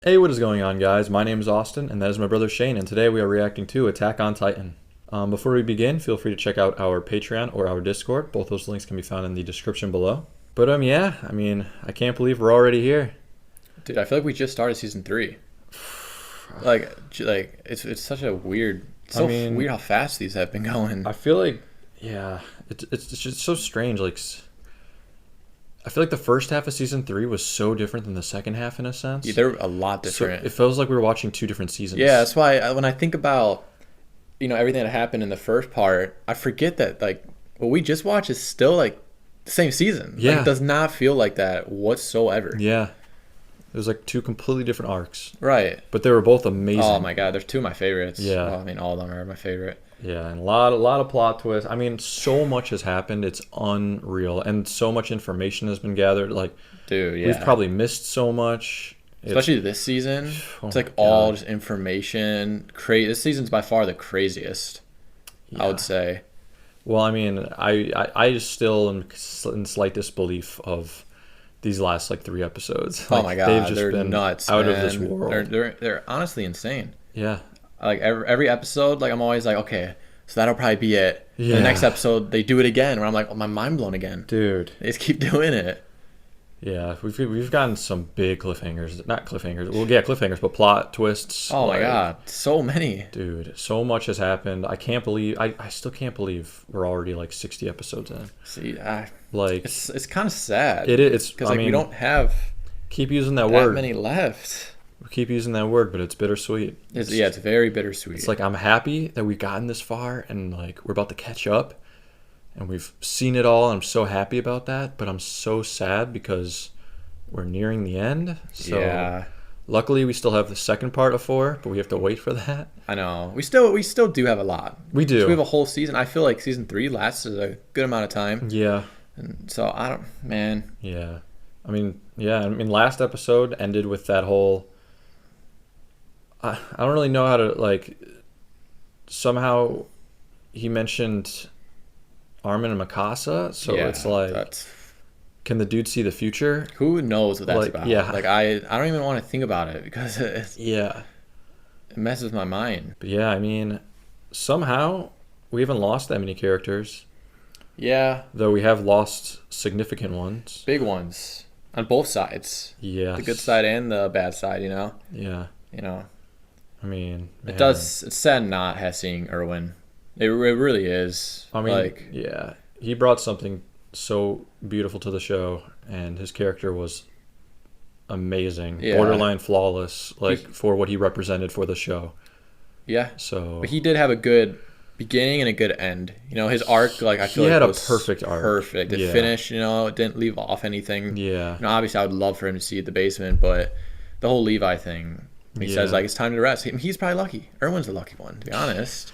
Hey, what is going on, guys? My name is Austin, and that is my brother Shane, and today we are reacting to Attack on Titan. Before we begin, feel free to check out our Patreon or our Discord. Both those links can be found in the description below. But yeah, I can't believe we're already here. Dude, I feel like we just started season 3. It's such a weird. It's so weird how fast these have been going. I feel like, yeah, it's just so strange. I feel like the first half of season 3 was so different than the second half in a sense. Yeah, they're a lot different. So it feels like we were watching two different seasons. Yeah, that's why when I think about everything that happened in the first part, I forget that what we just watched is still the same season. Yeah, it does not feel like that whatsoever. Yeah, it was like two completely different arcs. Right. But they were both amazing. Oh my god, there's two of my favorites. Yeah. Well, all of them are my favorite. Yeah, and a lot of plot twists. So much has happened. It's unreal, and so much information has been gathered. Dude, yeah, we've probably missed so much. Especially this season. Oh it's all just information. This season's by far the craziest. Yeah. I would say. Well, I just still am in slight disbelief of these last 3 episodes. Oh my god, they've just they're been nuts, out man. of this world. They're honestly insane. Yeah. Every episode, I'm always okay, so that'll probably be it. Yeah. The next episode, they do it again, where I'm like, oh, my mind blown again. Dude. They just keep doing it. Yeah, we've gotten some big cliffhangers. Not cliffhangers. Well, yeah, cliffhangers, but plot twists. Oh my god, so many. Dude, so much has happened. I can't believe. I still can't believe we're already 60 episodes in. See, it's kind of sad. It's because we don't have keep using that word. Many left. We keep using that word, but it's bittersweet. It's very bittersweet. It's I'm happy that we've gotten this far, and we're about to catch up, and we've seen it all, and I'm so happy about that. But I'm so sad because we're nearing the end. So yeah. Luckily, we still have the second part of 4, but we have to wait for that. I know. We still do have a lot. We do. So we have a whole season. I feel like season 3 lasted a good amount of time. Yeah. And so man. Yeah. Last episode ended with that whole. I don't really know how to somehow he mentioned Armin and Mikasa, so yeah, it's can the dude see the future? Who knows what that's about? Yeah. I don't even want to think about it because it messes with my mind. But yeah, somehow we haven't lost that many characters. Yeah. Though we have lost significant ones. Big ones. On both sides. Yeah. The good side and the bad side, Yeah. It's sad not seeing Erwin. It really is. Yeah. He brought something so beautiful to the show, and his character was amazing. Yeah. Borderline flawless, for what he represented for the show. Yeah. So but he did have a good beginning and a good end. His arc, I feel he had was a perfect arc. Perfect. It finished, it didn't leave off anything. Yeah. Obviously I would love for him to see the basement, but the whole Levi thing, he says it's time to rest. He's probably lucky. Erwin's the lucky one, to be honest.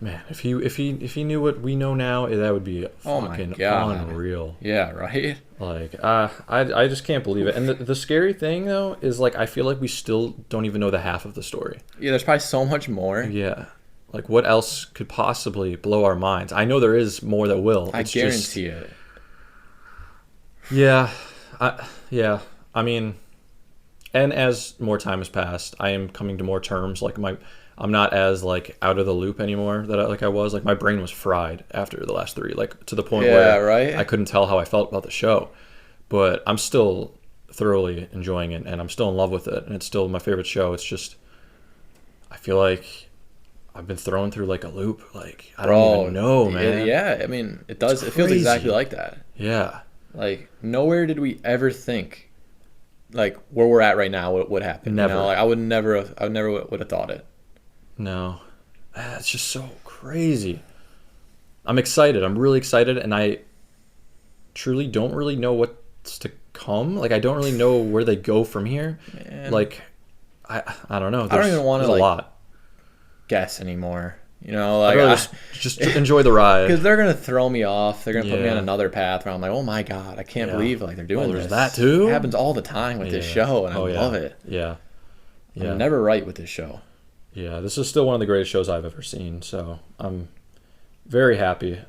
Man, if he knew what we know now, that would be fucking unreal. Yeah, right. I just can't believe it. And the scary thing though is I feel like we still don't even know the half of the story. Yeah, there's probably so much more. Yeah. What else could possibly blow our minds? I know there is more that will. I guarantee it. Yeah. And as more time has passed, I am coming to more terms. I'm not as out of the loop anymore that I was. My brain was fried after the last 3, to the point where right? I couldn't tell how I felt about the show. But I'm still thoroughly enjoying it, and I'm still in love with it, and it's still my favorite show. It's just, I feel like I've been thrown through a loop. I don't even know, man. Yeah, it does. It feels exactly like that. Yeah. Nowhere did we ever think where we're at right now what would happen. Never. I would never have thought it. No. It's just so crazy. I'm excited. I'm really excited, and I truly don't really know what's to come. I don't really know where they go from here. Man. I don't know. I don't even want to a lot. Guess anymore. I'd rather just enjoy the ride. Because they're gonna throw me off. They're gonna put me on another path where I'm oh my god, I can't believe they're doing this. There's that too. It happens all the time with this show, and I love it. Yeah. I'm never right with this show. Yeah, this is still one of the greatest shows I've ever seen, so I'm very happy.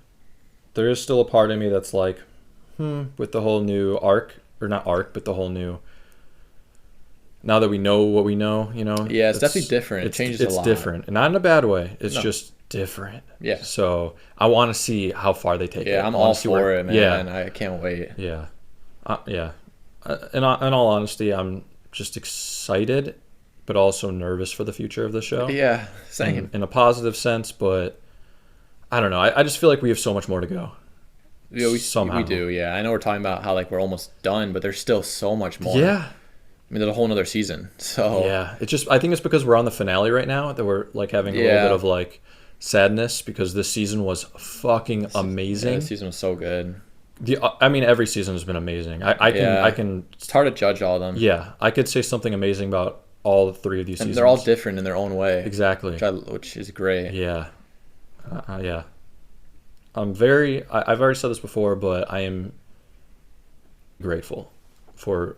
There is still a part of me that's with the whole new arc, or not arc, but the whole new now that we know what we know, you know. Yeah, it's definitely different. It changes a It's lot. different, and not in a bad way. It's No. just different. Yeah. So I want to see how far they take it. Yeah, I'm I wanna all see for it, man. Yeah. I can't wait. Yeah. Yeah. In all honesty, I'm just excited, but also nervous for the future of the show. Yeah, same. In a positive sense, but I don't know. I just feel like we have so much more to go. Yeah, somehow. we do. Yeah, I know we're talking about how like we're almost done, but there's still so much more. Yeah. I mean, there's a whole nother season. So Yeah. It's just, I think it's because we're on the finale right now that we're like having a little Yeah. bit of like sadness because this season was fucking amazing. this season was so good. I mean, every season has been amazing. I Yeah. can, It's hard to judge all of them. yeah, I could say something amazing about all three of these And seasons. they're all different in their own way. Exactly. Which is great. Yeah. Yeah. I've already said this before, but I am grateful for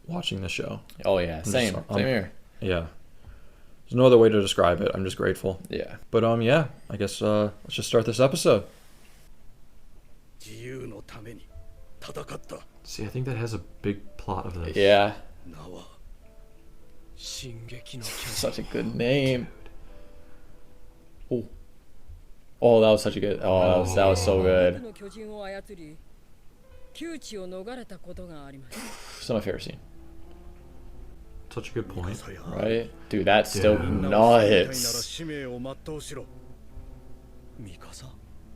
watching the show. Oh yeah, same. just- Same here. Yeah. There's no other way to describe it. I'm just grateful. Yeah. But yeah, I guess let's just start this episode. 自由のために戦った See, I think that has a big plot of this. Yeah. 名は進撃の巨 Such a good name. Oh. Oh, that was such a good. Oh, that was so 多く good. の巨人を操り窮地を逃れたことがあります。 It's my favorite scene. Such a good point. 人や Right? Dude, that's still Dude. みんなを救いたいなら nuts. 使命を全うしろミカサ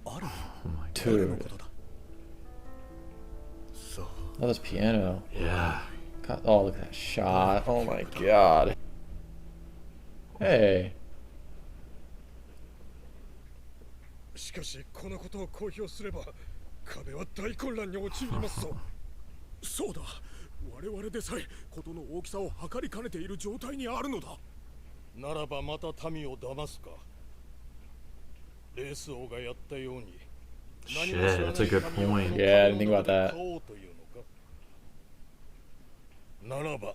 ある Oh my god. 誰の Dude. ことださあ Oh, this piano. Yeah. God, oh, look at that shot. Oh my god. Hey. しかしこのことを公表すれば壁は大混乱に陥りますぞそうだ我々でさえことの大きさを測りかねている状態にあるのだならばまた民を騙すかレース王がやったように Shit, that's a good point. Yeah, I didn't think about that. 買おうというのかならば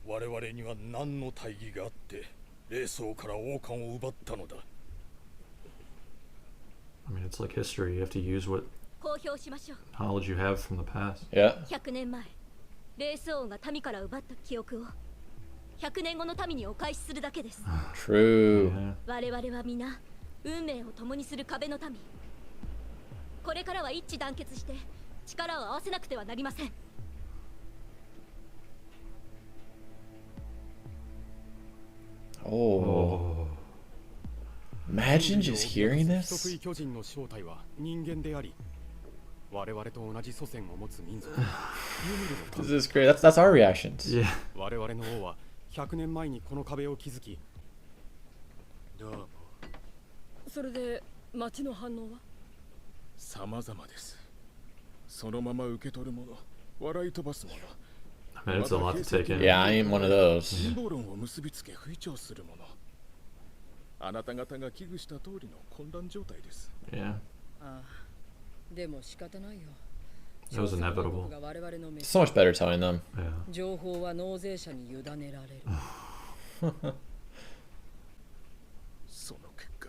我々には何の大義があってレース王から王冠を奪ったのだ I mean, it's like history. You have to use what 公表しましょう。 knowledge you have from the past. Yeah. 100年前レース王が民から奪った記憶を100年後の民にお返しするだけです。 True. Yeah. 我々は皆運命を共にする壁の民。これからは一致団結して力を合わせなくてはなりません。 Oh. Imagine just hearing 不 this. 得意巨人の正体は人間であり我々と同じ祖先を持つ民族ユミル This の is great. That's our reactions. Yeah. 我々の王は100年前にこの壁を築きどうもそれで町の反応は？様々ですそのまま受け取るもの笑い飛ばすもの I mean, it's a lot to take in. Yeah, I ain't one of those. 陰謀論を結びつけ吹聴するものあなた方が危惧した通りの混乱状態です Yeah. ああ、でも仕方ないよ。 It was 調査報 inevitable. 告が我々の目 So much better telling them. Yeah. 情報は納税者に委ねられる。その結果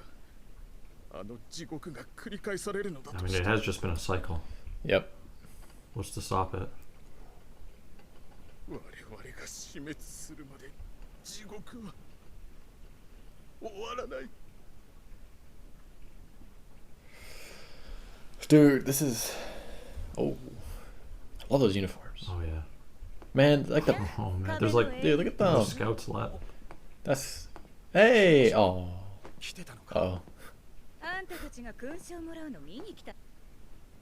あの地獄が繰り返されるのだ I と mean, し it て has just been a cycle. Yep. What's to stop it? 我々が死滅するまで地獄は終わらない Dude, this is. Oh. I love those uniforms. Oh yeah. Man, like the. Oh man, there's like Dude, look at no them. scouts left. That's. Hey! Oh. 来てたのか Oh. あんたたちが勲章もらうの見に来た。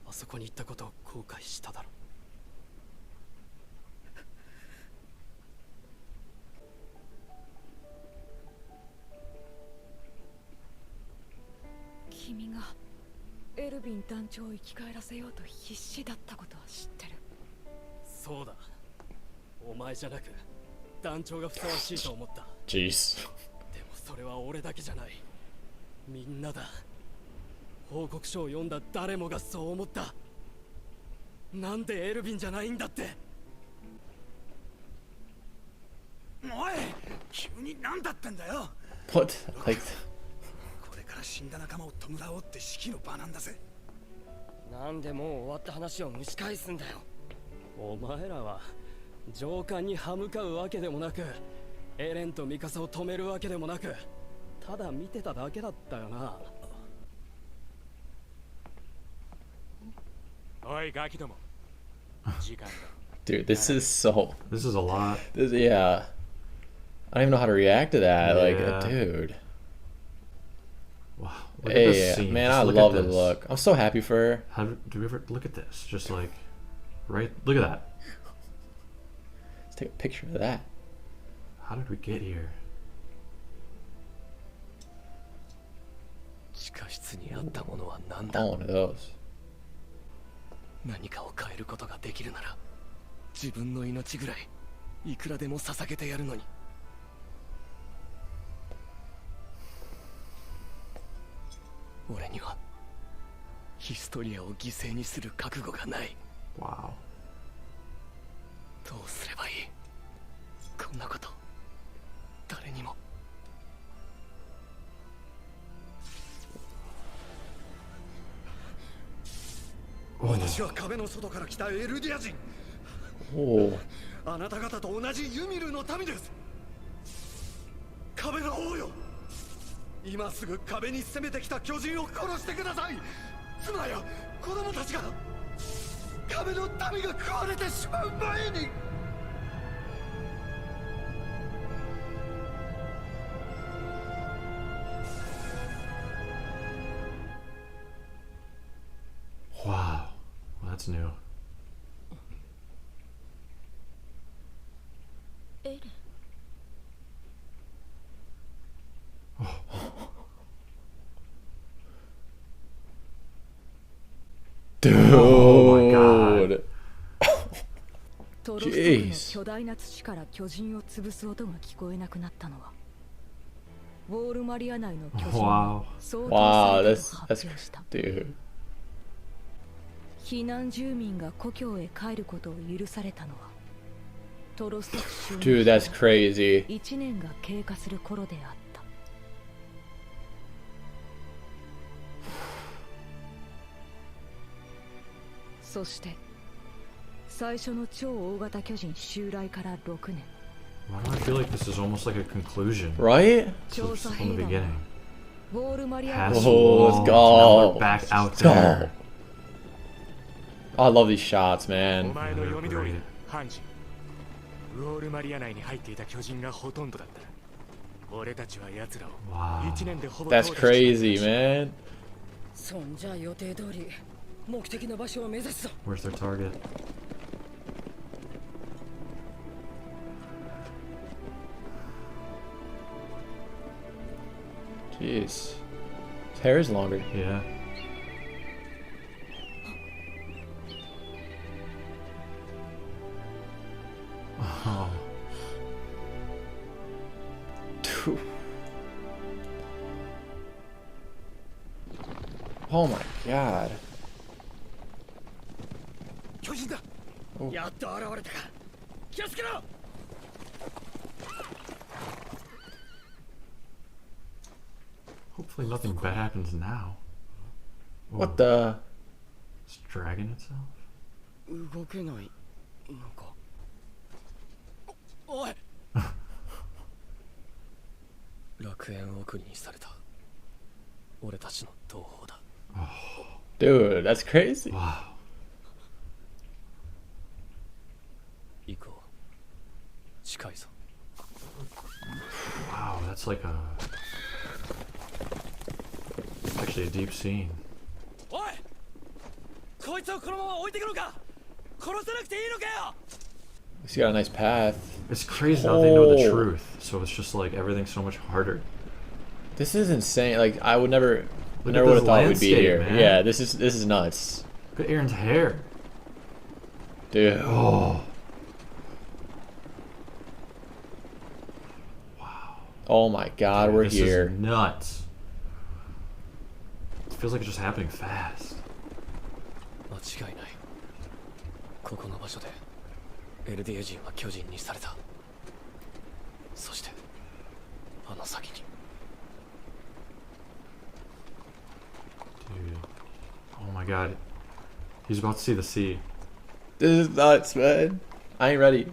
あそこに行ったことを後悔しただろ君がエルヴィン団長を生き返らせようと必死だったことは知ってる。そうだお前じゃなく団長がふさわしいと思った Jeez. でもそれは俺だけじゃないみんなだ報告書を読んだ誰もがそう思ったなんでエルヴィンじゃないんだっておい急に何だったんだよ What? Like. これから死んだ仲間を弔おうって式の場なんだぜなんでもう終わった話を蒸し返すんだよ。お前らは上官に歯向かうわけでもなく、エレンとミカサを止めるわけでもなく、ただ見てただけだったよな。おいガキども時間だ Dude, this is so. This is a lot. Yeah. I don't even know how to react to that. Yeah. Like, dude. Wow. Look at Hey, this scene. man, Just I look love at the this. look. I'm so happy for her. How do we ever look at this? Just like, right? Look at that. Let's take a picture of that. How did we get here? 地下室にあったものは何 I だ。 want one of those. 何かを変えることができるなら、自分の命ぐらいいくらでも捧げてやるのに。俺にはヒストリアを犠牲にする覚悟がない。 Wow. どうすればいい。こんなこと誰にも。私は壁の外から来たエルディア人 Oh. あなた方と同じユミルの民です。壁の王よ、今すぐ壁に攻めてきた巨人を殺してください。妻や子供たちが壁の民が食われてしまう前に。 Wow. Well, that's new. エレン Dude. Oh my god. トロストルの巨大な土から巨人を潰す音が聞こえなくなったのはウォールマリア内の巨人 Wow. が相当 Wow, された that's と that's 発表した dude. 避難住民が故郷へ帰ることを許されたのはトロストフ州 Dude, that's crazy. 1年が経過する頃であった。そして最初の超大型巨人襲来から6年 Why do I feel like this is almost like a conclusion? Right? So So it's from the beginning. ウォールマリア Past 軍 Oh, let's wall, go. now we're back out Let's go. there. I love these shots, お man. 前の読み通りハンジ、ウォールマリア内に入っていた巨人がほとんどだった。俺たちは奴らを Wow. 1年でほぼ That's 統治してい crazy, た。 man. そんじゃ予定通り目的の場所を目指すぞ。 Where's their target? Jeez. His hair is longer. Yeah. Oh. Dude. Oh my god. 巨人だ。やっと現れたか。気をつけろ。 Hopefully nothing bad happens now. What the? It's dragging itself? 動けないのか。おい楽園を国にされた俺たちの同胞だ。 Dude, that's crazy. Wow. 行こう。近いぞ。 Wow, that's like a... It's actually a deep scene. おいこいつをこのまま置いてくのか。殺さなくていいのかよ。 He's got a nice path. It's crazy how they know the Oh. truth, so it's just like everything's so much harder. This is insane. Like I would never, Look never at would have this thought we'd be landscape, here. man. Yeah, this is nuts, Look at Aaron's hair. dude. Oh. Oh my god, Dude, we're this here. is nuts. It feels like it's just happening fast. 間違いない。ここの場所でエルディエ人は巨人にされた。そしてあの先に。 Dude. Oh my god. He's about to see the sea. This is nuts, man. I ain't ready.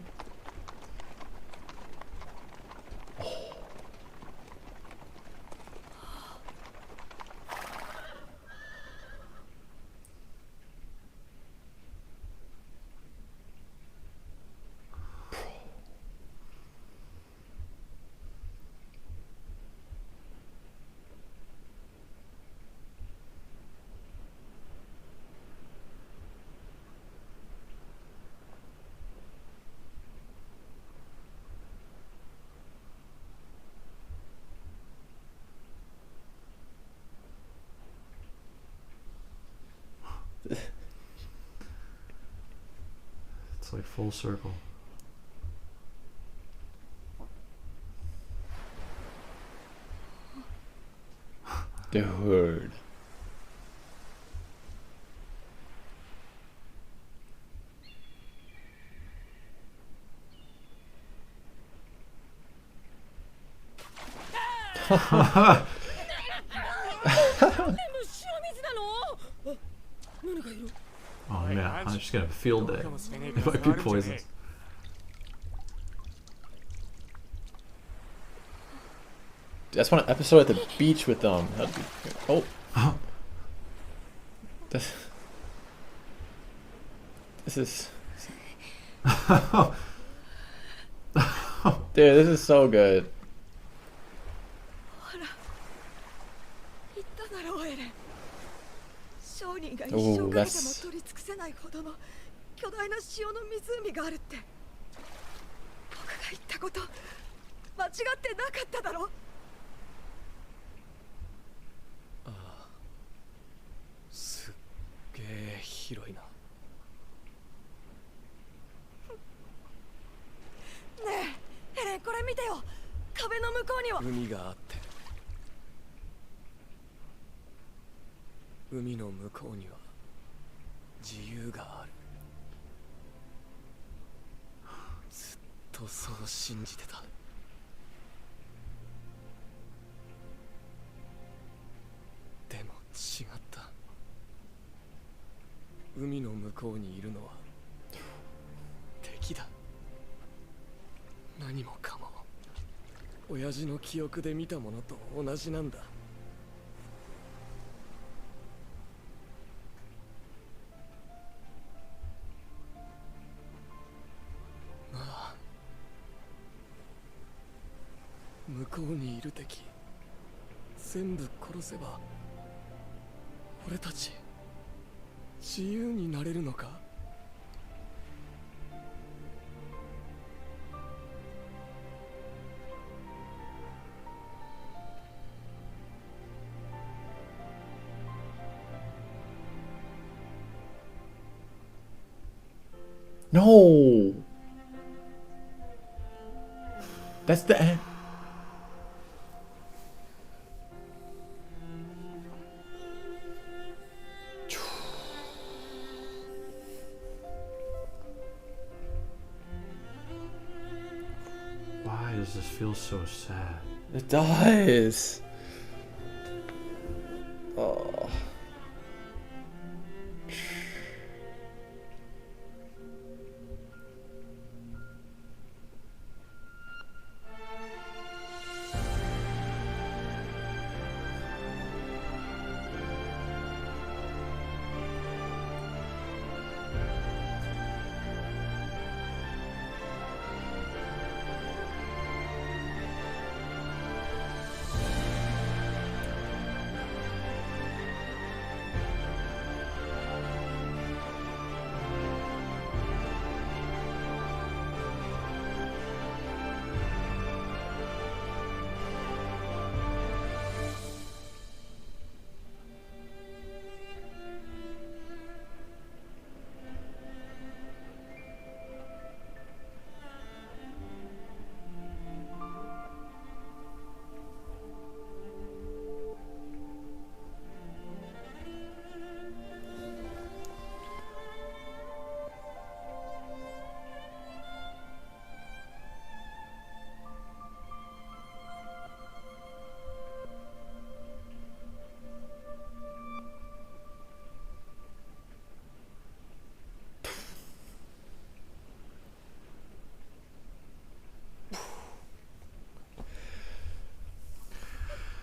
like full circle. Dude. Oh man, I'm just gonna have a field day. It might be poisons. That's one episode at the beach with them. That'd be, oh. This is. Dude, this is so good. 言っただろうエレン。商人が一 Ooh, 生かけても that's 取り尽くせないほどの巨大な塩の湖があるって。僕が言ったこと間違ってなかっただろ。すっげえ広いな。ねえエレン、これ見てよ。壁の向こうには海があって海の向こうには自由がある。ずっとそう信じてた。でも違った。海の向こうにいるのは敵だ。何もかも親父の記憶で見たものと同じなんだ。ああ、向こうにいる敵全部殺せば俺たち自由になれるのか。No! That's the end. Why does this feel so sad? It does. Oh.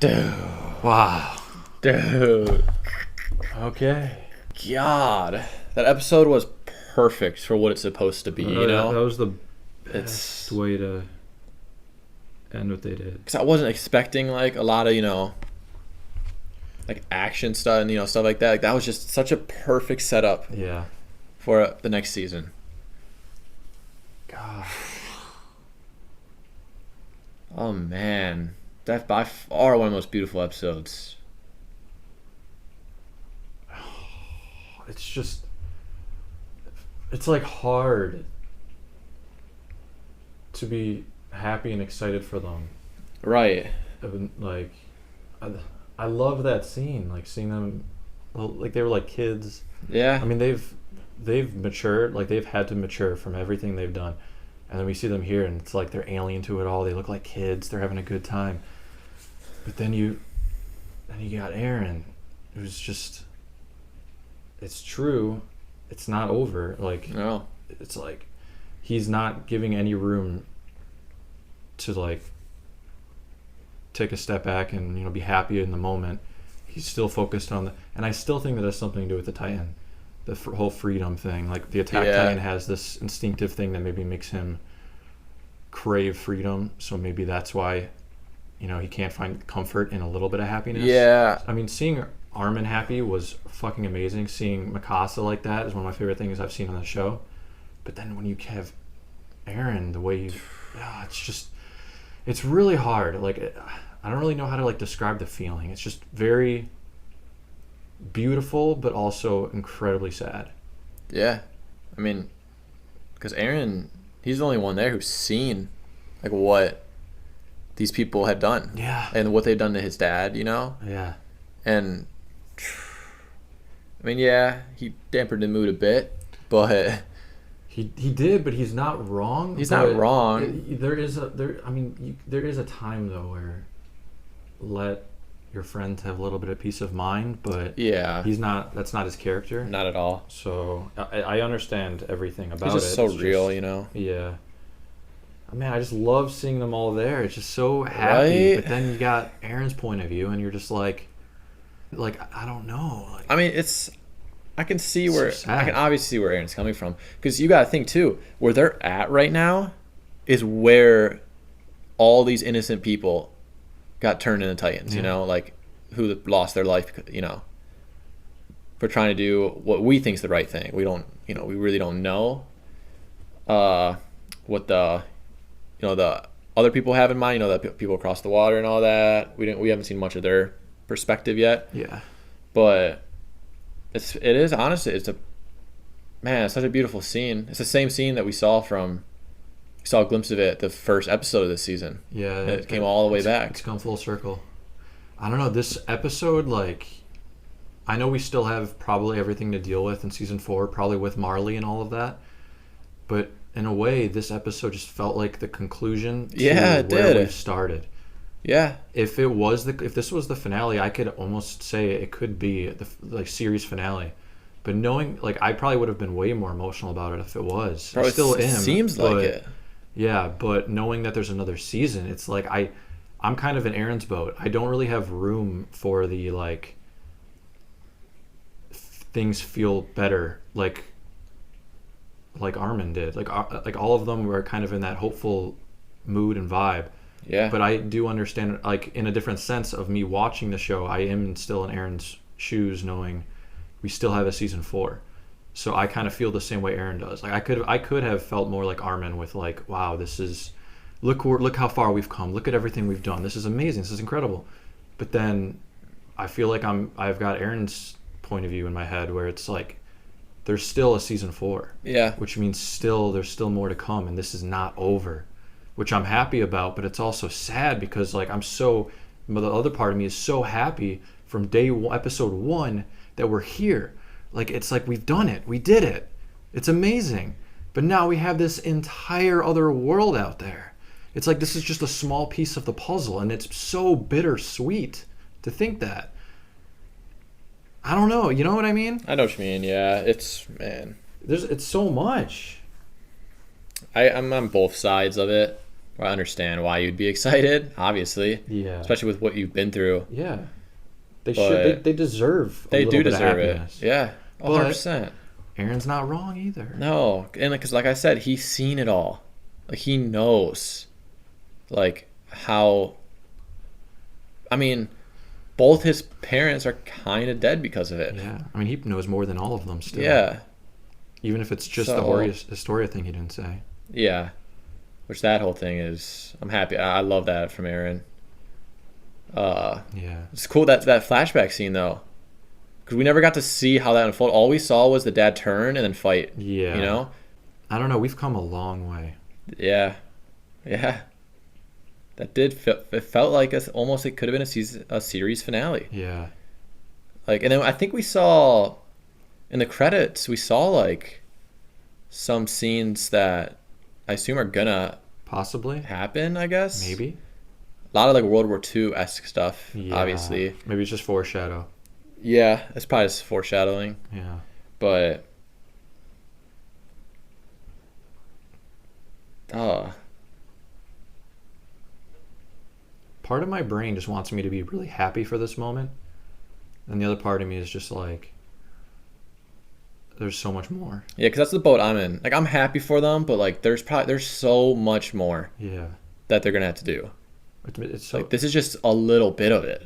Dude. Wow. Dude. Okay. God. That episode was perfect for what it's supposed to be, you know? That was the It's best way to end what they did. because I wasn't expecting like a lot of, you know, like action stuff and, you know, stuff like that. Like, that was just such a perfect setup Yeah. for the next season. God. Oh man, that's by far one of the most beautiful episodes. It's just, it's like hard to be happy and excited for them. Right. Like, I love that scene. Like seeing them, like they were like kids. Yeah. I mean, they've matured. Like they've had to mature from everything they've done, and then we see them here, and it's like they're alien to it all. They look like kids. They're having a good time. But then you got Eren, who's just. It's true. It's not over. Like No. it's like he's not giving any room to like take a step back and, you know, be happy in the moment. He's still focused on and I still think that has something to do with the Titan, the whole freedom thing. Like the Attack Titan has this instinctive thing that maybe makes him crave freedom, so maybe that's why, you know, he can't find comfort in a little bit of happiness. Yeah. I mean, seeing Armin happy was fucking amazing. Seeing Mikasa like that is one of my favorite things I've seen on the show. But then when you have Eren, the way it's just, it's really hard. Like, I don't really know how to like describe the feeling. It's just very beautiful, but also incredibly sad. Yeah. I mean, because Eren, he's the only one there who's seen like what these people had done. Yeah. And what they've done to his dad, you know? Yeah. And I mean, yeah, he dampened the mood a bit, but He did, but he's not wrong. He's not wrong. There is a time though where let your friend have a little bit of peace of mind, but yeah, that's not his character. not at all. So I understand everything about He's just it. so It's real, just, you know? Yeah. Man, I just love seeing them all there. It's just so happy. Right? But then you got Eren's point of view, and you're just like I don't know. Like, I mean, I can see It's so where sad. I can obviously see where Aaron's coming from, because you got to think too, where they're at right now is where all these innocent people got turned into Titans. You Yeah. know, like who lost their life, you know, for trying to do what we think is the right thing. We don't, you know, we really don't know what the, you know, the other people have in mind. You know, that people across the water and all that. We haven't seen much of their perspective yet. yeah. But it is honestly, it's such a beautiful scene. It's the same scene that we saw a glimpse of it the first episode of this season. Yeah, And it came all the way back. It's come full circle. I don't know, this episode, like, I know we still have probably everything to deal with in season 4, probably with Marley and all of that, but in a way, this episode just felt like the conclusion to Yeah, it where did. we've started. Yeah, If this was the finale, I could almost say it could be the like series finale. But knowing, like, I probably would have been way more emotional about it if it was. probably I still am. seems like but- it. Yeah, but knowing that there's another season, it's like I'm kind of in Aaron's boat. I don't really have room for the like things feel better like Armin did. Like all of them were kind of in that hopeful mood and vibe. Yeah, But I do understand, like, in a different sense of me watching the show, I am still in Aaron's shoes, knowing we still have a season 4. So I kind of feel the same way Aaron does. Like I could have felt more like Armin with like, wow, this is look how far we've come. Look at everything we've done. This is amazing. This is incredible. But then I feel like I've got Aaron's point of view in my head where it's like there's still a season 4. yeah, Which means there's still more to come, and this is not over, which I'm happy about, but it's also sad because like the other part of me is so happy from episode 1 that we're here. Like, it's like we've done it. We did it. It's amazing. But now we have this entire other world out there. It's like this is just a small piece of the puzzle, and it's so bittersweet to think that. I don't know. You know what I mean? I know what you mean. Yeah, it's It's so much. I'm on both sides of it. I understand why you'd be excited, obviously, Yeah. especially with what you've been through. Yeah. They But should. They deserve. They a do little bit deserve of it. happiness. Yeah, But- 100%. Aaron's not wrong either. No, and because like I said, he's seen it all. Like he knows, like how. I mean, both his parents are kind of dead because of it. Yeah. I mean, he knows more than all of them still. Yeah, Even if it's just the So- Historia thing he didn't say. yeah. Which that whole thing is, I'm happy. I love that from Aaron. Yeah. It's cool that flashback scene though, because we never got to see how that unfolded. All we saw was the dad turn and then fight. Yeah. You know. I don't know. We've come a long way. Yeah. Yeah. It felt like almost it could have been a series finale. Yeah. Like, and then I think we saw in the credits like some scenes that I assume are gonna Possibly. happen, I guess. Maybe. A lot of like World War II-esque stuff, Yeah. obviously. Maybe it's just foreshadow. Yeah, it's probably just foreshadowing. Yeah. But Part of my brain just wants me to be really happy for this moment. And the other part of me is just like, there's so much more. yeah, because that's the boat I'm in. Like, I'm happy for them, but like there's so much more Yeah. that they're gonna have to do. It's so Like, this is just a little bit of it.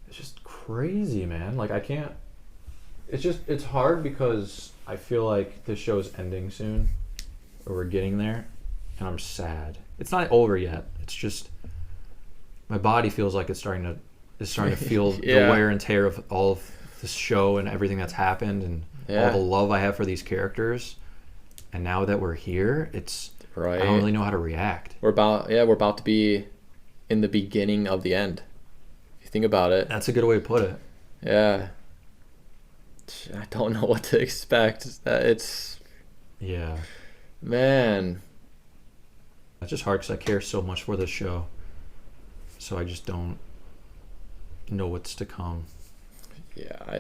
it's just crazy, man. Like I can't. It's hard because I feel like this show's ending soon, or we're getting there, and I'm sad. It's not over yet. It's just my body feels like it's starting to feel Yeah. the wear and tear of all of this show and everything that's happened and Yeah. all the love I have for these characters. And now that we're here, Right. I don't really know how to react. We're about to be in the beginning of the end. If you think about it. That's a good way to put it. Yeah. I don't know what to expect. It's, Yeah. man. It's just hard because I care so much for this show. So I just don't know what's to come. Yeah,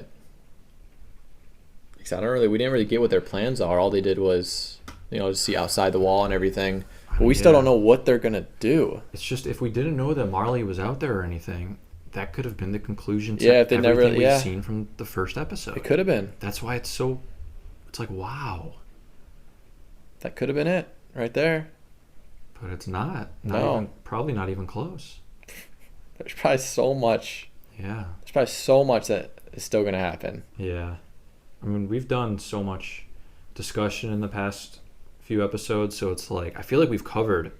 we didn't really get what their plans are. All they did was, just see outside the wall and everything. But we still Yeah. don't know what they're gonna do. It's just if we didn't know that Marley was out there or anything, that could have been the conclusion to Yeah, if they everything never- we've yeah. seen from the first episode. It could have been. That's why it's like, wow. That could have been it right there. But it's not. No. Probably not even close. There's probably so much. Yeah. There's probably so much that is still gonna happen. Yeah. I mean, we've done so much discussion in the past few episodes, so it's like I feel like we've covered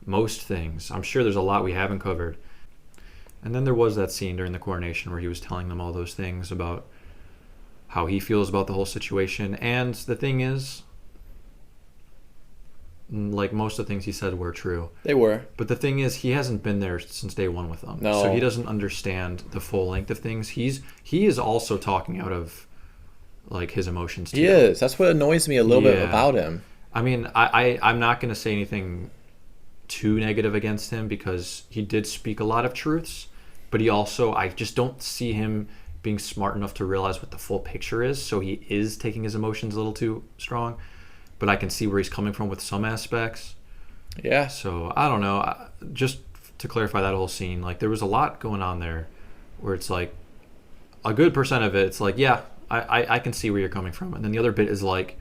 most things. I'm sure there's a lot we haven't covered. And then there was that scene during the coronation where he was telling them all those things about how he feels about the whole situation. And the thing is, like most of the things he said were true. They were. But the thing is, he hasn't been there since day one with them. No. So he doesn't understand the full length of things. He is also talking out of like his emotions too. He is. That's what annoys me a little bit Yeah. about him. I mean, I'm not going to say anything too negative against him because he did speak a lot of truths, but I just don't see him being smart enough to realize what the full picture is. So he is taking his emotions a little too strong, but I can see where he's coming from with some aspects. Yeah. So I don't know. Just to clarify that whole scene, like there was a lot going on there where it's like a good percent of it, it's like, yeah, I can see where you're coming from. And then the other bit is like,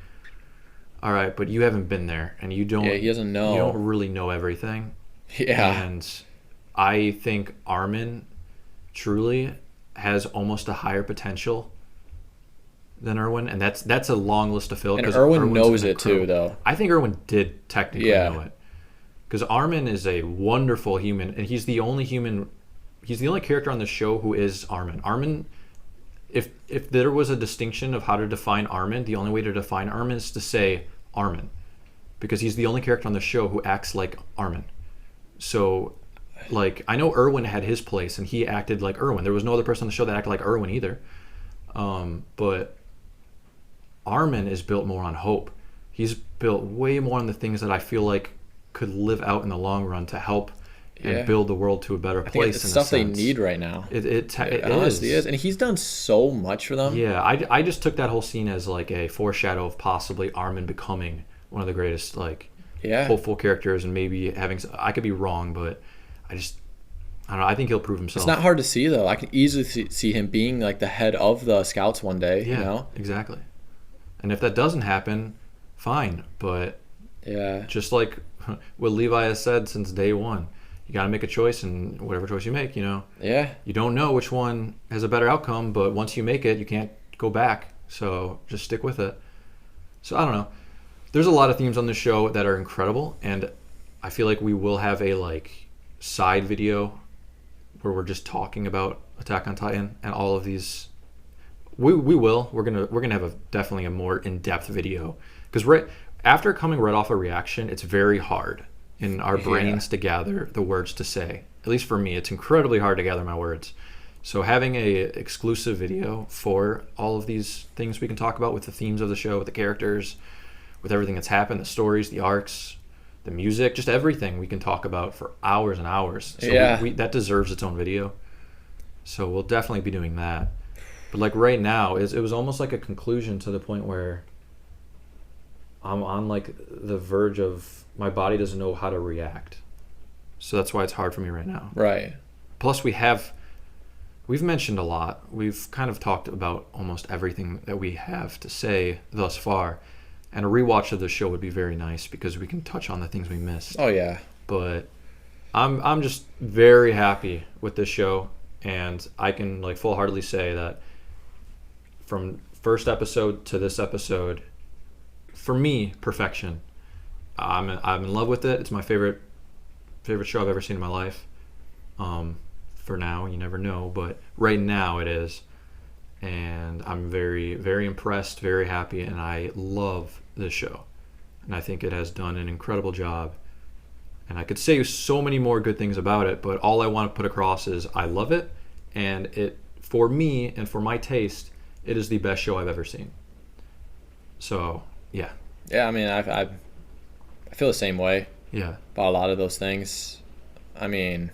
all right, but you haven't been there and you don't, Yeah, he doesn't know. you don't really know everything. Yeah. And I think Armin truly has almost a higher potential than Erwin, and that's a long list to fill. And 'cause Erwin Erwin's knows an it too, though. I think Erwin did technically Yeah. know it, because Armin is a wonderful human, and he's the only character on the show who is Armin. Armin, if there was a distinction of how to define Armin, the only way to define Armin is to say Armin, because he's the only character on the show who acts like Armin. So, like, I know Erwin had his place and he acted like Erwin. There was no other person on the show that acted like Erwin either. But Armin is built more on hope. He's built way more on the things that I feel like could live out in the long run to help and build the world to a better I think place. it's in a stuff they sense. need right now. It honestly is. And he's done so much for them. Yeah, I just took that whole scene as like a foreshadow of possibly Armin becoming one of the greatest like hopeful characters, and maybe having. I could be wrong, but I don't know. I think he'll prove himself. It's not hard to see though. I can easily see him being like the head of the Scouts one day. Yeah, You know. exactly. And if that doesn't happen, fine. But Yeah. just like what Levi has said since day one, you got to make a choice, and whatever choice you make, Yeah. you don't know which one has a better outcome, but once you make it, you can't go back. So just stick with it. So I don't know. There's a lot of themes on the show that are incredible, and I feel like we will have a like side video where we're just talking about Attack on Titan and all of these. We're gonna have definitely a more in-depth video, because after coming right off a reaction, it's very hard in our Yeah. brains to gather the words to say. At least for me, it's incredibly hard to gather my words. So having a exclusive video for all of these things we can talk about with the themes of the show, with the characters, with everything that's happened, the stories, the arcs, the music, just everything we can talk about for hours and hours. So Yeah. that deserves its own video. So we'll definitely be doing that. But like right now, it was almost like a conclusion to the point where I'm on like the verge of my body doesn't know how to react. So that's why it's hard for me right now. Right. Plus we've mentioned a lot. We've kind of talked about almost everything that we have to say thus far. And a rewatch of the show would be very nice because we can touch on the things we missed. Oh yeah. But I'm just very happy with this show, and I can like full-heartedly say that from first episode to this episode, for me, perfection. I'm in love with it. It's my favorite show I've ever seen in my life. For now, you never know, but right now it is. And I'm very, very impressed, very happy, and I love this show. And I think it has done an incredible job. And I could say so many more good things about it, but all I want to put across is I love it, and it, for me and for my taste, it is the best show I've ever seen. So, yeah. Yeah, I mean, I feel the same way Yeah. about a lot of those things. I mean,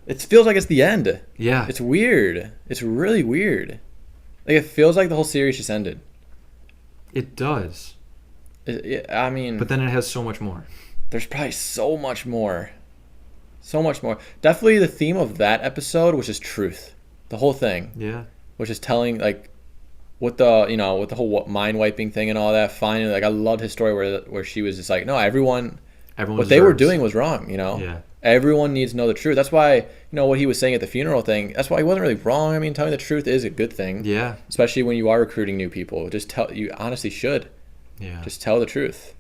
it feels like it's the end. Yeah. It's weird. It's really weird. Like, it feels like the whole series just ended. It does. I mean, But then it has so much more. there's probably so much more. So much more. Definitely the theme of that episode was just truth. The whole thing. Yeah. Which is telling, like, with the whole mind wiping thing and all that. Finally, like, I loved his story where she was just like, no, Everyone what they were deserves- doing was wrong, Yeah. Everyone needs to know the truth. That's why, what he was saying at the funeral thing, that's why he wasn't really wrong. I mean, telling the truth is a good thing. Yeah. Especially when you are recruiting new people. You honestly should. Yeah. Just tell the truth.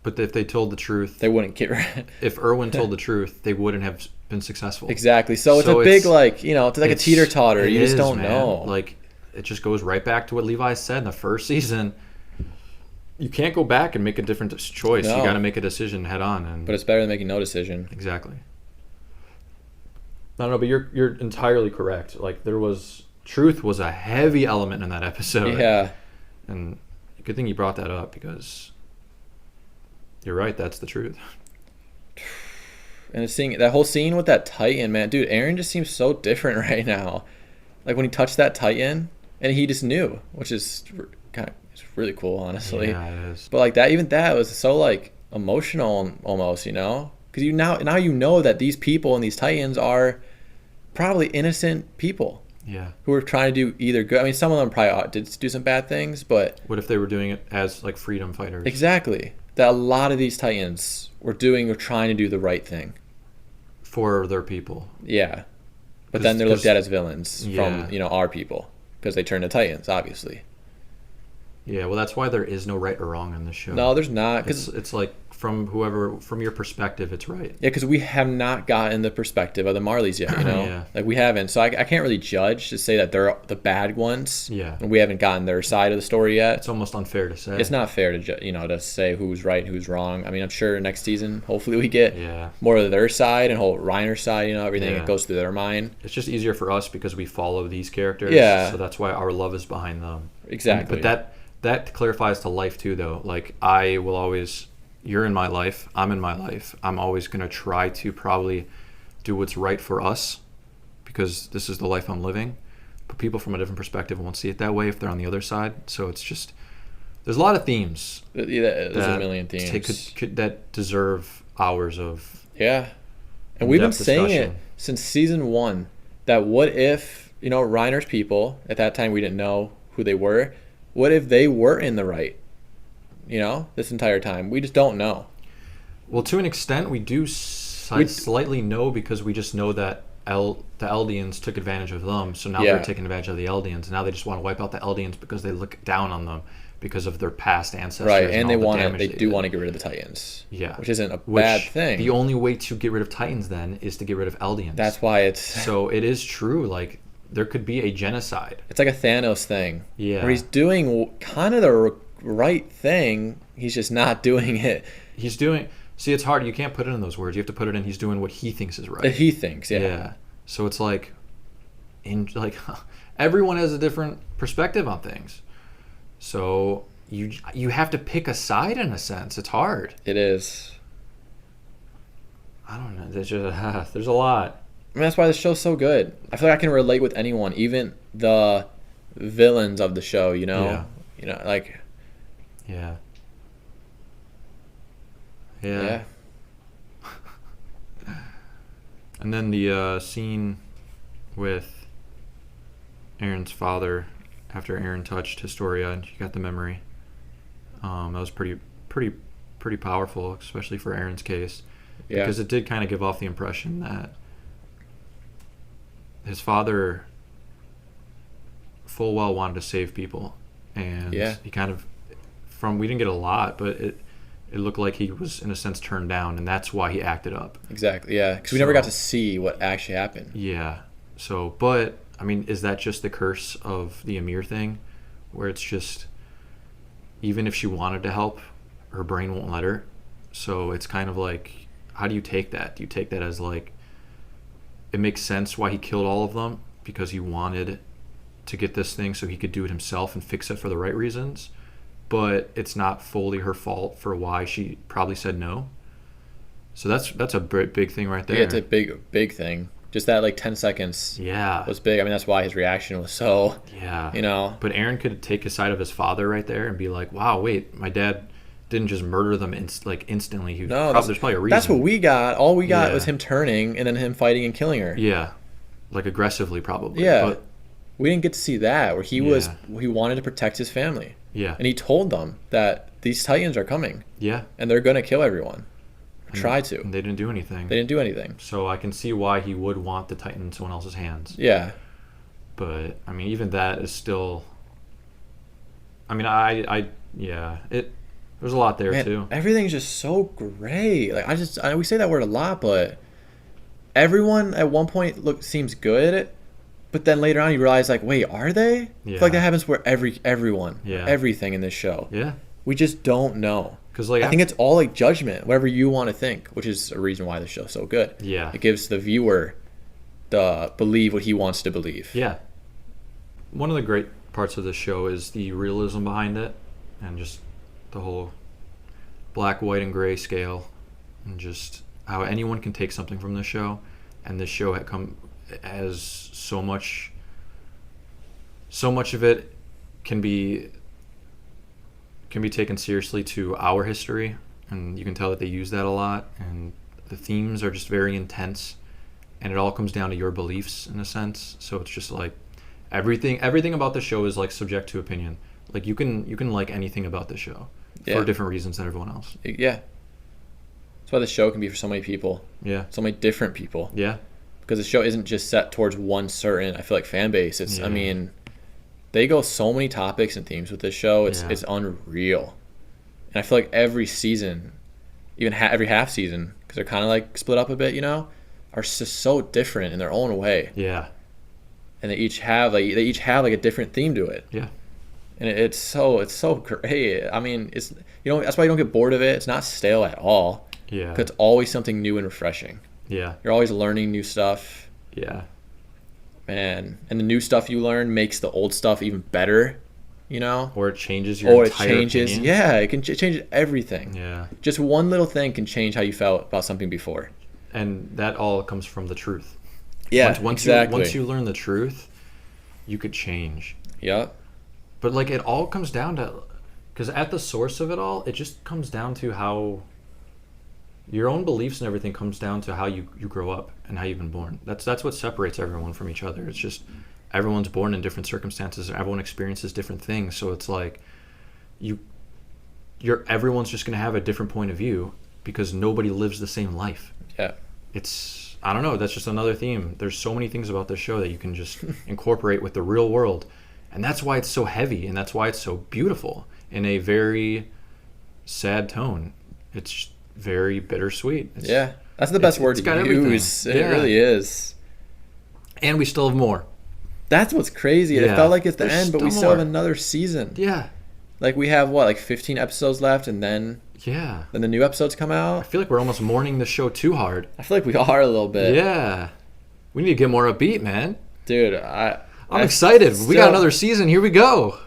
But if they told the truth, They wouldn't get rid. if Erwin told the truth, they wouldn't have been successful. Exactly. So it's So a big, it's it's like a It's- teeter-totter. it You just is, don't man. know. Like, it just goes right back to what Levi said in the first season. You can't go back and make a different choice. No. You got to make a decision head on. And But it's better than making no decision. exactly. I don't know, but you're entirely correct. Like, truth was a heavy element in that episode. Yeah. And good thing you brought that up because you're right. That's the truth. And it's seeing that whole scene with that Titan, man. Dude, Aaron just seems so different right now. Like, when he touched that Titan, and he just knew, which is kind of it's really cool, honestly. Yeah, it is. But like that was so like emotional almost, because now you know that these people and these Titans are probably innocent people Yeah. who are trying to do either good. I mean, some of them probably did do some bad things, but What if they were doing it as like freedom fighters? exactly that a lot of these Titans were trying to do the right thing. For their people. Yeah, but then they're looked 'cause- at as villains Yeah. from our people because they turned to Titans, obviously. Yeah, well, that's why there is no right or wrong in this show. No, there's not, because It's like from your perspective, it's right. yeah, because we have not gotten the perspective of the Marleys yet, Yeah. Like, we haven't. So I can't really judge to say that they're the bad ones. Yeah. And we haven't gotten their side of the story yet. It's almost unfair to say. It's not fair to to say who's right and who's wrong. I mean, I'm sure next season, hopefully, we get Yeah. more of their side and whole Reiner's side. Everything Yeah. that goes through their mind. It's just easier for us because we follow these characters. Yeah. So that's why our love is behind them. Exactly. But that clarifies to life too, though. Like, I will always, you're in my life, I'm in my life. I'm always going to try to probably do what's right for us because this is the life I'm living. But people from a different perspective won't see it that way if they're on the other side. So it's just, there's a lot of themes. There's a that million themes. that deserve hours of Yeah. And we've been in-depth saying it discussion. since season 1 that what if, Reiner's people, at that time we didn't know who they were, what if they were in the right? This entire time. We just don't know. Well, to an extent, we do slightly know because we just know that the Eldians took advantage of them, so now Yeah. they're taking advantage of the Eldians. Now they just want to wipe out the Eldians because they look down on them because of their past ancestors. Right, and all the damage they do did. want to get rid of the Titans. Yeah. Which isn't a Which, bad thing. The only way to get rid of Titans then is to get rid of Eldians. That's why it's So it is true. Like, there could be a genocide. like a Thanos thing. Yeah. Where he's doing kind of right thing. He's just not doing it. He's doing. See, it's hard. You can't put it in those words. You have to put it in. He's doing what he thinks is right. That he thinks, yeah. Yeah. So it's like, everyone has a different perspective on things. So you have to pick a side in a sense. It's hard. It is. I don't know. There's just there's a lot. I mean, that's why the show's so good. I feel like I can relate with anyone, even the villains of the show. You know, Yeah. you know, like Yeah. yeah. And then the scene with Aaron's father after Aaron touched Historia and she got the memory. That was pretty powerful, especially for Aaron's case, Yeah. because it did kind of give off the impression that his father full well wanted to save people, and Yeah. he kind of we didn't get a lot, but it looked like he was in a sense turned down, and that's why he acted up. Exactly. Yeah, because we never got So- to see what actually happened. Yeah. So, but I mean, is that just the curse of the Amir thing, where it's just even if she wanted to help, her brain won't let her. So it's kind of like, how do you take that? Do you take that as like it makes sense why he killed all of them because he wanted to get this thing so he could do it himself and fix it for the right reasons, but it's not fully her fault for why she probably said no. So that's a big thing right there. Yeah, it's a big thing. Just that like 10 seconds Yeah. was big. I mean, that's why his reaction was so, Yeah. you know. But Aaron could take his side of his father right there and be like, wow, wait, my dad didn't just murder them instantly. He No, there's probably a reason. that's what we got. All we got Yeah. was him turning and then him fighting and killing her. Yeah. Like aggressively, probably. Yeah. But, We didn't get to see that where he wanted to protect his family. yeah. And he told them that these Titans are coming Yeah. and they're going to kill everyone. Or try to. And they didn't do anything. They didn't do anything. So I can see why he would want the Titan in someone else's hands. Yeah. But, I mean, even that is still... I mean, yeah. There's a lot there, Man, too. everything's just so great. Like we say that word a lot, but everyone at one point seems good, but then later on you realize like, wait, are they? I feel Yeah. like that happens where everyone, Yeah. everything in this show. Yeah. We just don't know. Because, like, I think it's all like judgment, whatever you want to think, which is a reason why the show's so good. Yeah. It gives the viewer the believe what he wants to believe. Yeah. One of the great parts of the show is the realism behind it and just the whole black, white, and gray scale and just how anyone can take something from this show. And this show has so much of it can be taken seriously to our history, and you can tell that they use that a lot, and the themes are just very intense, and it all comes down to your beliefs in a sense. So it's just like everything about the show is like subject to opinion. Like you can like anything about the show Yeah. for different reasons than everyone else. Yeah. That's why the show can be for so many people, Yeah. so many different people. Yeah. Because the show isn't just set towards one certain, I feel like, fan base. It's, Yeah. I mean, they go so many topics and themes with this show. It's Yeah. it's unreal. And I feel like every season, even every half season, because they're kind of like split up a bit, you know, are just so different in their own way. Yeah. And they each have like a different theme to it. Yeah. And it's so great. I mean, it's that's why you don't get bored of it. It's not stale at all. Yeah. 'Cause it's always something new and refreshing. Yeah. You're always learning new stuff. Yeah. And the new stuff you learn makes the old stuff even better, you know? Or it changes your Or it entire changes, opinion. yeah, it can change everything. Yeah. Just one little thing can change how you felt about something before. And that all comes from the truth. Yeah, Once exactly. once you learn the truth, you could change. Yep. But like it all comes down to, because at the source of it all, it just comes down to how your own beliefs and everything comes down to how you grow up and how you've been born. That's what separates everyone from each other. It's just everyone's born in different circumstances and everyone experiences different things. So it's like everyone's just gonna have a different point of view because nobody lives the same life. Yeah. I don't know, that's just another theme. There's so many things about this show that you can just incorporate with the real world. And that's why it's so heavy and that's why it's so beautiful in a very sad tone. It's very bittersweet. Yeah. That's the best word it's got to everything. use. It Yeah. really is. And we still have more. That's what's crazy. It Yeah. felt like it's the There's end, but we still still have more. another season. Yeah. Like we have what, like 15 episodes left, and then Yeah. the new episodes come I out. feel like we're almost mourning the show too hard. I feel like we are a little bit. Yeah. We need to get more upbeat, man. Dude, I'm excited. We got another season. Here we go.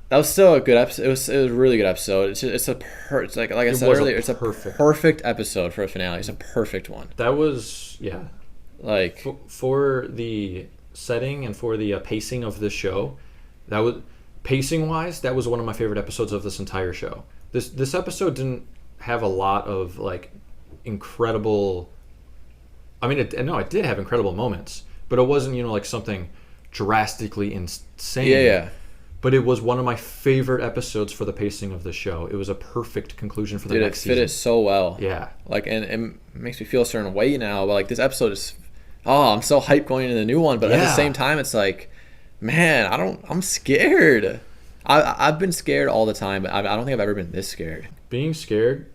That was still a good episode. It was a really good episode. It's like I said was a earlier, it's a perfect- perfect episode for a finale. It's a perfect one. That was, yeah. Like, For the setting and for the pacing of this show, that was pacing wise, that was one of my favorite episodes of this entire show. This episode didn't have a lot of like incredible. I mean, it did have incredible moments, but it wasn't like something drastically insane. yeah. But it was one of my favorite episodes for the pacing of the show. It was a perfect conclusion for the Dude, it next fit season. it so well. Yeah. Like, and it makes me feel a certain way now. But like, this episode is, I'm so hyped going into the new one. But at the Yeah. same time, it's like, man, I'm scared. I've been scared all the time, but I don't think I've ever been this scared. Being scared,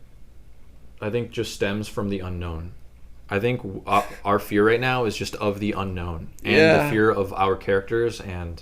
I think, just stems from the unknown. I think our fear right now is just of the unknown and Yeah. the fear of our characters. And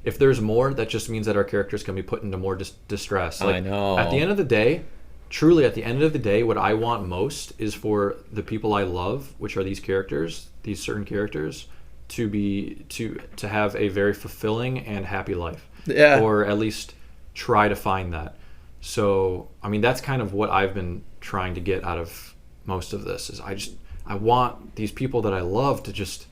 if there's more, that just means that our characters can be put into more distress. I know. At the end of the day, truly, at the end of the day, what I want most is for the people I love, which are these characters, these certain characters, to have a very fulfilling and happy life. Yeah. Or at least try to find that. So, I mean, that's kind of what I've been trying to get out of most of this. Is I want these people that I love to just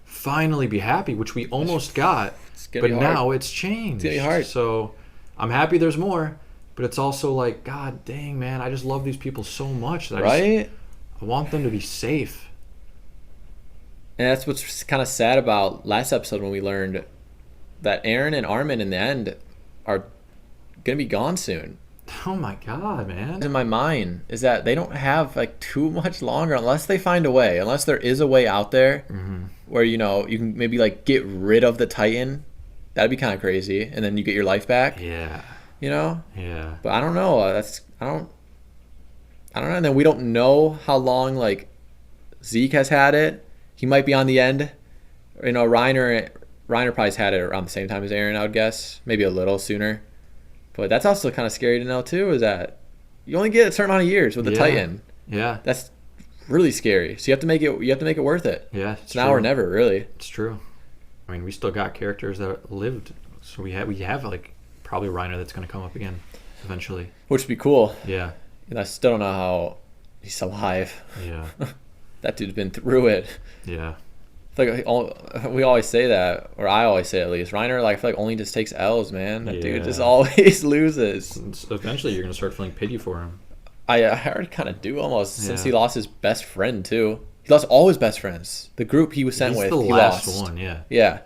finally be happy, which we almost got, gonna but be hard. now it's changed. It's gonna be hard. So, I'm happy there's more, but it's also like, God dang, man, I just love these people so much that Right? I want them to be safe. And that's what's kind of sad about last episode when we learned that Aaron and Armin in the end are gonna be gone soon. Oh my God, man. In my mind is that they don't have like too much longer unless they find a way, unless there is a way out there where you can maybe like get rid of the Titan. That'd be kind of crazy, and then you get your life back. Yeah. Yeah. But I don't know. I don't know. And then we don't know how long like Zeke has had it. He might be on the end. Reiner probably's had it around the same time as Aaron, I would guess. Maybe a little sooner. But that's also kind of scary to know too, is that you only get a certain amount of years with the Yeah. Titan. Yeah. That's really scary. So you have to make it worth it. Yeah. It's now or never, really. It's true. I mean, we still got characters that lived, so we have like probably Reiner that's going to come up again eventually. Which would be cool. Yeah. And I still don't know how he's alive. Yeah. That dude's been through it. Yeah. Like we always say that, or I always say at least. Reiner, like I feel like only just takes L's, man. That dude Yeah. just always loses. Eventually, you're going to start feeling pity for him. I already kind of do almost since Yeah. he lost his best friend too. He lost all his best friends. The group he was sent He's with, the he last lost. one, yeah. Yeah,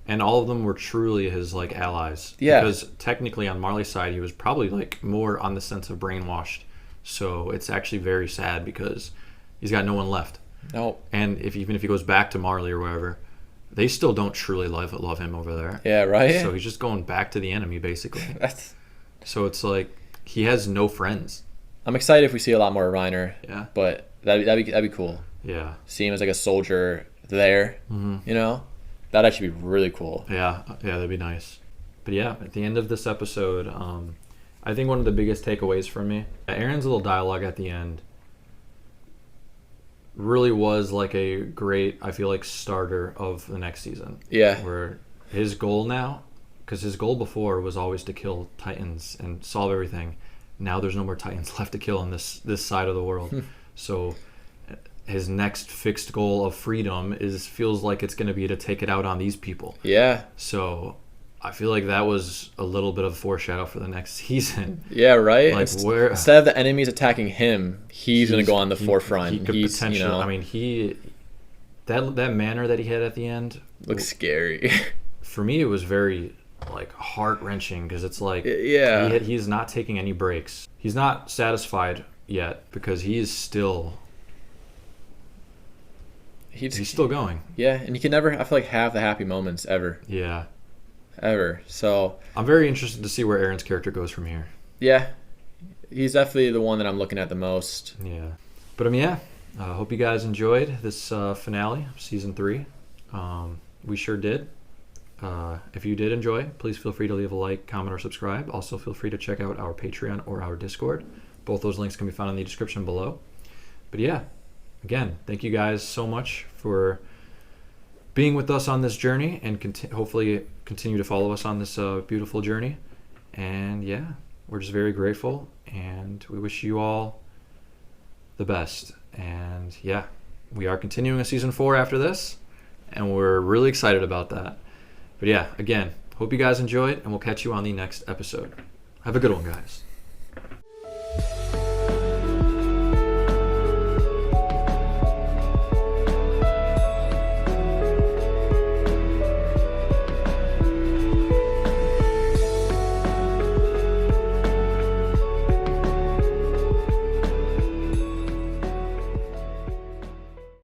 And all of them were truly his like allies. Yeah. Because technically on Marley's side, he was probably like more on the sense of brainwashed. So it's actually very sad because he's got no one left. no, And even if he goes back to Marley or wherever, they still don't truly love him over there. yeah, right. So he's just going back to the enemy basically. That's. So it's like he has no friends. I'm excited if we see a lot more of Reiner. Yeah. But that'd be cool. Yeah. See him as like a soldier there. That'd actually be really cool. Yeah, that'd be nice. But yeah, at the end of this episode, I think one of the biggest takeaways for me, Aaron's little dialogue at the end really was like a great, I feel like, starter of the next season. Yeah. Where his goal now, because his goal before was always to kill Titans and solve everything. Now there's no more Titans left to kill on this side of the world. So his next fixed goal of freedom feels like it's going to be to take it out on these people. Yeah. So I feel like that was a little bit of a foreshadow for the next season. Yeah, right. Like where Instead of the enemies attacking him, he's gonna go on the forefront. He could He's, potentially. I mean, that manner that he had at the end looks scary. for me, it was very like heart wrenching because it's like Yeah. he's not taking any breaks. He's not satisfied yet because he is still he's still going. Yeah, and you can never, I feel like, have the happy moments ever. Yeah. Ever. So, I'm very interested to see where Aaron's character goes from here. yeah, he's definitely the one that I'm looking at the most. Yeah. But yeah, I hope you guys enjoyed this finale of season 3. We sure did. If you did enjoy, please feel free to leave a like, comment, or subscribe. Also, feel free to check out our Patreon or our Discord. Both those links can be found in the description below. But yeah, again, thank you guys so much for being with us on this journey, and hopefully continue to follow us on this beautiful journey. And yeah, we're just very grateful, and we wish you all the best. And yeah, we are continuing a season 4 after this, and we're really excited about that. But yeah, again, hope you guys enjoyed, and we'll catch you on the next episode. Have a good one, guys.